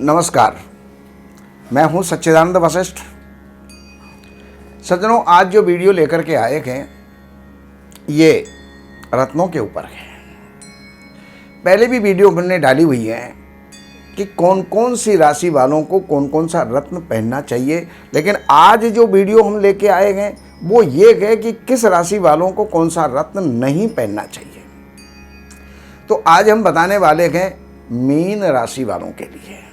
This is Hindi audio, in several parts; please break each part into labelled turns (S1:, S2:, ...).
S1: नमस्कार, मैं हूं सच्चिदानंद वशिष्ठ। सज्जनों, आज जो वीडियो लेकर के आए हैं ये रत्नों के ऊपर है। पहले भी वीडियो हमने डाली हुई है कि कौन कौन सी राशि वालों को कौन कौन सा रत्न पहनना चाहिए, लेकिन आज जो वीडियो हम लेके आए हैं वो ये है कि किस राशि वालों को कौन सा रत्न नहीं पहनना चाहिए। तो आज हम बताने वाले हैं मीन राशि वालों के लिए,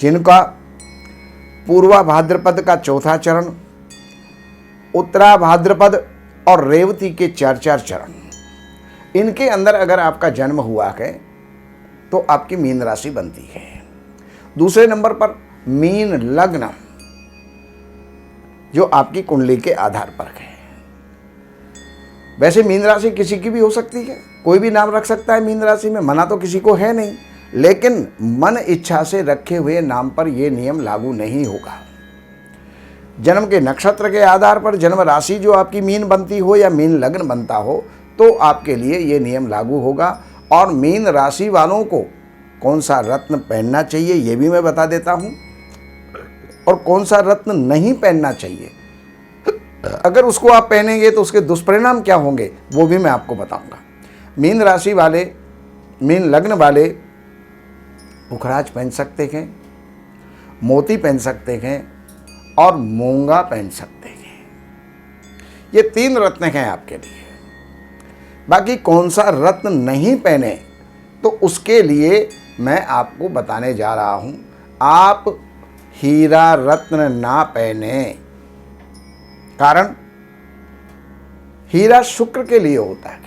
S1: जिनका पूर्वा भाद्रपद का चौथा चरण, उत्तरा भाद्रपद और रेवती के 4-4 चरण, इनके अंदर अगर आपका जन्म हुआ है तो आपकी मीन राशि बनती है। दूसरे नंबर पर मीन लग्न, जो आपकी कुंडली के आधार पर है। वैसे मीन राशि किसी की भी हो सकती है, कोई भी नाम रख सकता है मीन राशि में, मना तो किसी को है नहीं, लेकिन मन इच्छा से रखे हुए नाम पर यह नियम लागू नहीं होगा। जन्म के नक्षत्र के आधार पर जन्म राशि जो आपकी मीन बनती हो या मीन लग्न बनता हो तो आपके लिए ये नियम लागू होगा। और मीन राशि वालों को कौन सा रत्न पहनना चाहिए ये भी मैं बता देता हूं, और कौन सा रत्न नहीं पहनना चाहिए, अगर उसको आप पहनेंगे तो उसके दुष्परिणाम क्या होंगे वो भी मैं आपको बताऊंगा। मीन राशि वाले, मीन लग्न वाले पुखराज पहन सकते हैं, मोती पहन सकते हैं और मूंगा पहन सकते हैं। ये 3 रत्न हैं आपके लिए। बाकी कौन सा रत्न नहीं पहने तो उसके लिए मैं आपको बताने जा रहा हूं। आप हीरा रत्न ना पहने, कारण हीरा शुक्र के लिए होता है।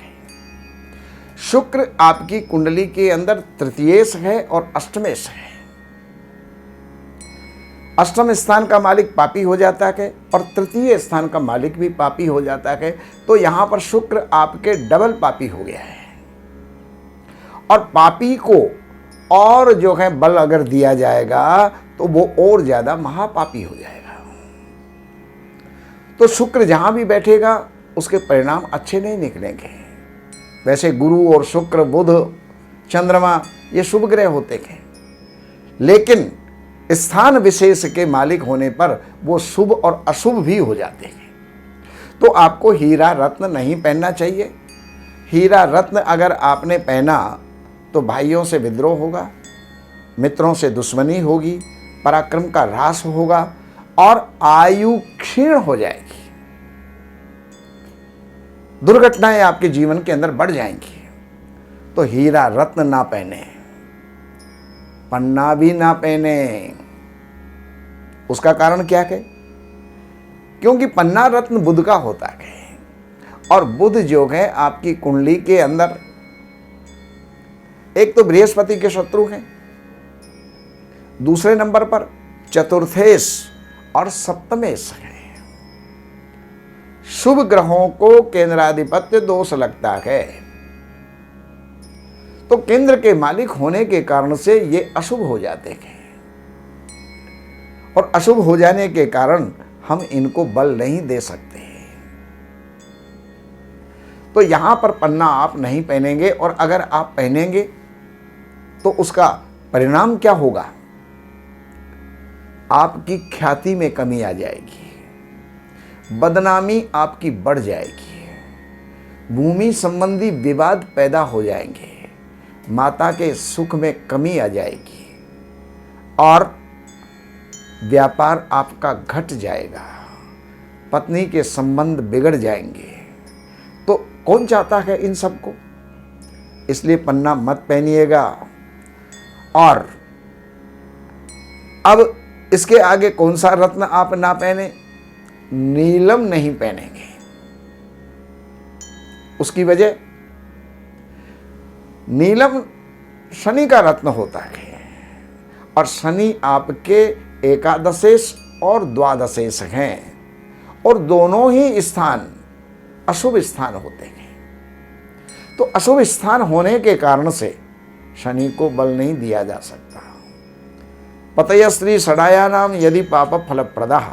S1: शुक्र आपकी कुंडली के अंदर तृतीयेश है और अष्टमेश है। अष्टम स्थान का मालिक पापी हो जाता है और तृतीय स्थान का मालिक भी पापी हो जाता है। तो यहां पर शुक्र आपके डबल पापी हो गया है, और पापी को और जो है बल अगर दिया जाएगा तो वो और ज्यादा महापापी हो जाएगा। तो शुक्र जहां भी बैठेगा उसके परिणाम अच्छे नहीं निकलेंगे। वैसे गुरु और शुक्र, बुध, चंद्रमा ये शुभ ग्रह होते हैं, लेकिन स्थान विशेष के मालिक होने पर वो शुभ और अशुभ भी हो जाते हैं। तो आपको हीरा रत्न नहीं पहनना चाहिए। हीरा रत्न अगर आपने पहना तो भाइयों से विद्रोह होगा, मित्रों से दुश्मनी होगी, पराक्रम का ह्रास होगा और आयु क्षीण हो जाएगी। दुर्घटनाएं आपके जीवन के अंदर बढ़ जाएंगी। तो हीरा रत्न ना पहने, पन्ना भी ना पहने। उसका कारण क्या है? क्योंकि पन्ना रत्न बुध का होता है, और बुध जो है आपकी कुंडली के अंदर एक तो बृहस्पति के शत्रु हैं, दूसरे नंबर पर चतुर्थेश और सप्तमेश है। शुभ ग्रहों को केंद्राधिपत्य दोष लगता है, तो केंद्र के मालिक होने के कारण से ये अशुभ हो जाते हैं, और अशुभ हो जाने के कारण हम इनको बल नहीं दे सकते। तो यहां पर पन्ना आप नहीं पहनेंगे, और अगर आप पहनेंगे तो उसका परिणाम क्या होगा? आपकी ख्याति में कमी आ जाएगी, बदनामी आपकी बढ़ जाएगी, भूमि संबंधी विवाद पैदा हो जाएंगे, माता के सुख में कमी आ जाएगी, और व्यापार आपका घट जाएगा, पत्नी के संबंध बिगड़ जाएंगे। तो कौन चाहता है इन सबको? इसलिए पन्ना मत पहनिएगा। और अब इसके आगे कौन सा रत्न आप ना पहने? नीलम नहीं पहनेंगे। उसकी वजह, नीलम शनि का रत्न होता है, और शनि आपके एकादशेश और द्वादशेश हैं, और दोनों ही स्थान अशुभ स्थान होते हैं। तो अशुभ स्थान होने के कारण से शनि को बल नहीं दिया जा सकता। पतय स्त्री षडाया नाम यदि पाप फलप्रदाः,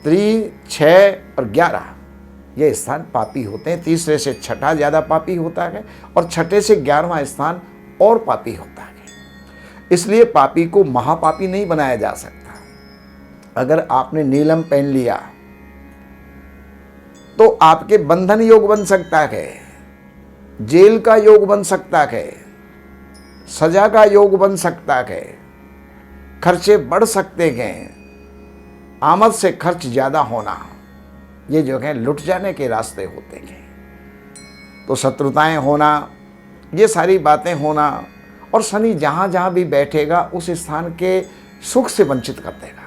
S1: 3, 6 और 11 ये स्थान पापी होते हैं। तीसरे से छठा ज़्यादा पापी होता है और छठे से 11वां स्थान और पापी होता है। इसलिए पापी को महापापी नहीं बनाया जा सकता। अगर आपने नीलम पहन लिया तो आपके बंधन योग बन सकता है, जेल का योग बन सकता है, सजा का योग बन सकता है, खर्चे बढ़ सकते हैं, आमद से खर्च ज्यादा होना, ये जो है लुट जाने के रास्ते होते हैं। तो शत्रुताएं होना, ये सारी बातें होना, और शनि जहां जहां भी बैठेगा उस स्थान के सुख से वंचित कर देगा।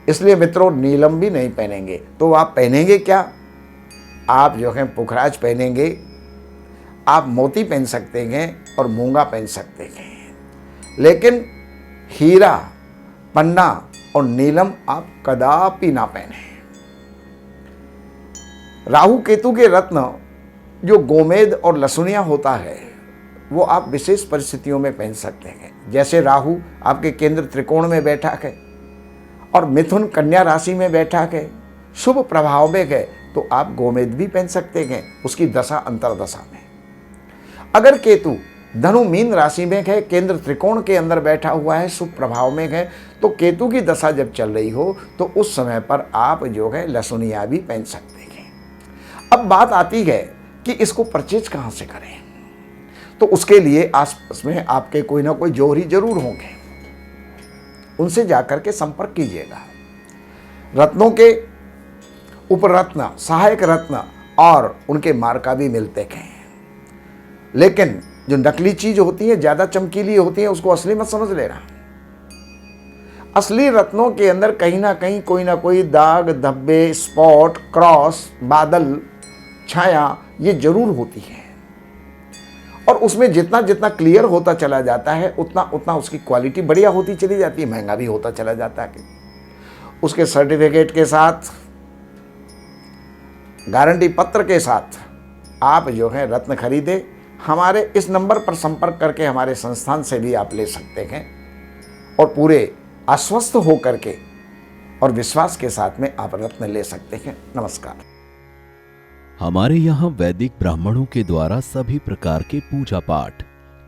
S1: इसलिए मित्रों, नीलम भी नहीं पहनेंगे। तो आप पहनेंगे क्या? आप जो है पुखराज पहनेंगे, आप मोती पहन सकते हैं और मूंगा पहन सकते हैं, लेकिन हीरा, पन्ना और नीलम आप कदापि ना पहने। राहु केतु के रत्न जो गोमेद और लसुनिया होता है वो आप विशेष परिस्थितियों में पहन सकते हैं। जैसे राहु आपके केंद्र त्रिकोण में बैठा है और मिथुन कन्या राशि में बैठा है, शुभ प्रभाव में है, तो आप गोमेद भी पहन सकते हैं उसकी दशा अंतरदशा में। अगर केतु धनु मीन राशि में है, केंद्र त्रिकोण के अंदर बैठा हुआ है, शुभ प्रभाव में है, तो केतु की दशा जब चल रही हो तो उस समय पर आप जो है लसुनिया भी पहन सकते हैं। अब बात आती है कि इसको परचेज कहाँ से करें। तो उसके लिए आसपास में आपके कोई ना कोई जोहरी जरूर होंगे, उनसे जाकर के संपर्क कीजिएगा। रत्नों के उपरत्न, सहायक रत्न और उनके मार्का भी मिलते हैं, लेकिन जो नकली चीज होती है, ज्यादा चमकीली होती है, उसको असली मत समझ लेना। असली रत्नों के अंदर कहीं ना कहीं कोई ना कोई दाग, धब्बे, स्पॉट, क्रॉस, बादल, छाया, ये जरूर होती है। और उसमें जितना जितना क्लियर होता चला जाता है उतना उतना उसकी क्वालिटी बढ़िया होती चली जाती है, महंगा भी होता चला जाता है। उसके सर्टिफिकेट के साथ, गारंटी पत्र के साथ आप जो है रत्न खरीदे। हमारे इस नंबर पर संपर्क करके हमारे संस्थान से भी आप ले सकते हैं और पूरे आश्वस्त होकर के और विश्वास के साथ में आप रत्न ले सकते हैं। नमस्कार।
S2: हमारे यहाँ वैदिक ब्राह्मणों के द्वारा सभी प्रकार के पूजा पाठ,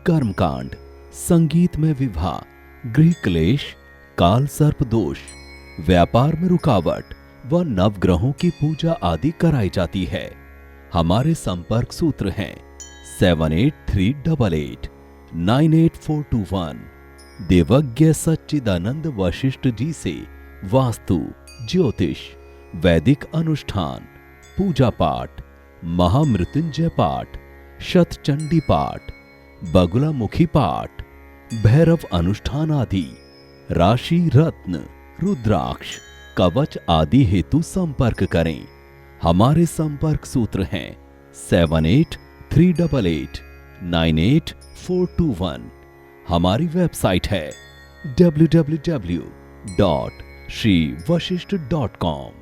S2: कर्मकांड, संगीत में विवाह, गृह क्लेश, काल सर्प दोष, व्यापार में रुकावट व नवग्रहों की पूजा आदि कराई जाती है। हमारे संपर्क सूत्र हैं 7838898421। देवज्ञ सच्चिदानंद वशिष्ठ जी से वास्तु, ज्योतिष, वैदिक अनुष्ठान, पूजा पाठ, महामृत्युंजय पाठ, शतचंडी पाठ, बगुलामुखी पाठ, भैरव अनुष्ठान आदि, राशि रत्न, रुद्राक्ष, कवच आदि हेतु संपर्क करें। हमारे संपर्क सूत्र हैं 7838898421। हमारी वेबसाइट है www.shrivashishth.com।